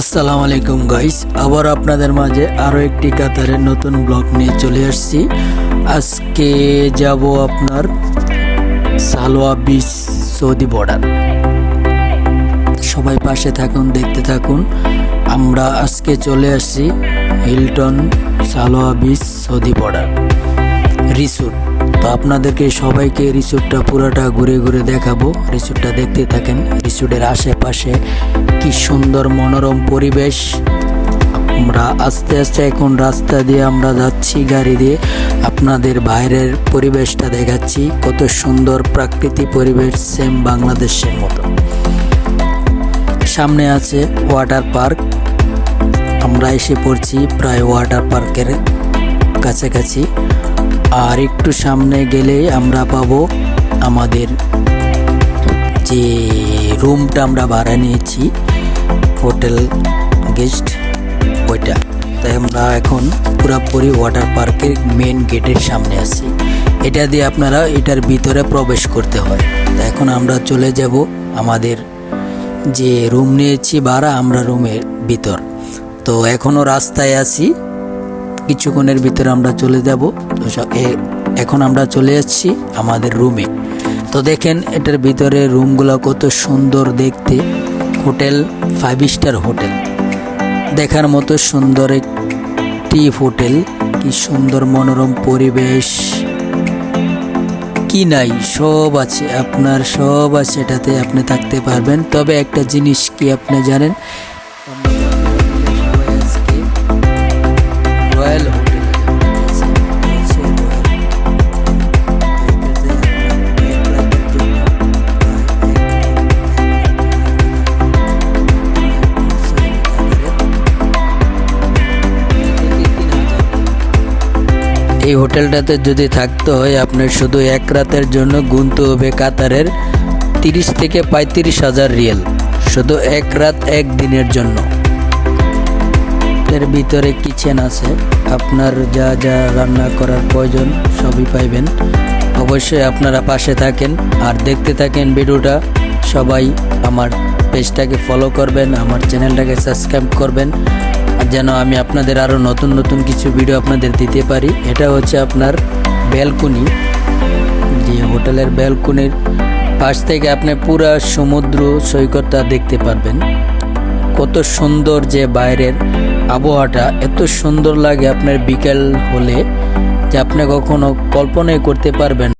আসসালামু আলাইকুম গাইস, আবার আপনাদের মাঝে আরো একটি কাতারের নতুন ব্লগ নিয়ে চলে আসছি। আজকে যাব আপনার সালোয়া বিচ সৌদি বর্ডার। সবাই পাশে থাকুন, দেখতে থাকুন। আমরা আজকে চলে আসছি Hilton Salwa beach Saudi border resort. তো আপনাদেরকে সবাইকে রিসোর্টটা পুরোটা ঘুরে ঘুরে দেখাবো। রিসোর্টটা দেখতে থাকেন। রিসোর্টের আশেপাশে কি সুন্দর মনোরম পরিবেশ। আমরা আস্তে আস্তে এখন রাস্তা দিয়ে আমরা যাচ্ছি গাড়ি দিয়ে, আপনাদের বাইরের পরিবেশটা দেখাচ্ছি। কত সুন্দর প্রাকৃতিক পরিবেশ, সেম বাংলাদেশের মতো। সামনে আছে ওয়াটার পার্ক। আমরা এসে পড়ছি প্রায় ওয়াটার পার্কের কাছাকাছি। আর একটু সামনে গেলে আমরা পাবো আমাদের যে রুমটা আমরা ভাড়া নিয়েছি, হোটেল গেস্ট, ওইটা। তাই আমরা এখন পুরোপুরি ওয়াটার পার্কের মেন গেটের সামনে আছি। এটা দিয়ে আপনারা এটার ভিতরে প্রবেশ করতে হয়। তো এখন আমরা চলে যাব আমাদের যে রুম নিয়েছি ভাড়া, আমরা রুমের ভিতর। তো এখনও রাস্তায় আছি, কিছুক্ষণের ভিতরে আমরা চলে যাব। তো এখন আমরা চলে যাচ্ছি আমাদের রুমে। তো দেখেন এটার ভিতরে রুমগুলো কত সুন্দর দেখতে। হোটেল 5 স্টার হোটেল, দেখার মতো সুন্দর একটি হোটেল। কি সুন্দর মনোরম পরিবেশ, কি নাই সব আছে আপনার, সব আছে এটাতে, আপনি থাকতে পারবেন। তবে একটা জিনিস কি আপনি জানেন, রয়্যাল এই হোটেলটাতে যদি থাকতে হয় আপনার শুধু এক রাতের জন্য গুনতে হবে কাতারের 30 থেকে 35,000 রিয়াল, শুধু এক রাত এক দিনের জন্য। এর ভিতরে কিচেন আছে, আপনার যা যা রান্না করার প্রয়োজন সবই পাইবেন। অবশ্যই আপনারা পাশে থাকেন আর দেখতে থাকেন ভিডিওটা। সবাই আমার পেজটাকে ফলো করবেন, আমার চ্যানেলটাকে সাবস্ক্রাইব করবেন, আর যেন আমি আপনাদের আরও নতুন নতুন কিছু ভিডিও আপনাদের দিতে পারি। এটা হচ্ছে আপনার ব্যালকনি, যে হোটেলের ব্যালকনির পাশ থেকে আপনি পুরা সমুদ্র সৈকতটা দেখতে পারবেন। কত সুন্দর যে বাইরের আবহাওয়াটা, এত সুন্দর লাগে আপনার বিকেল হলে যে আপনি কখনো কল্পনাই করতে পারবেন।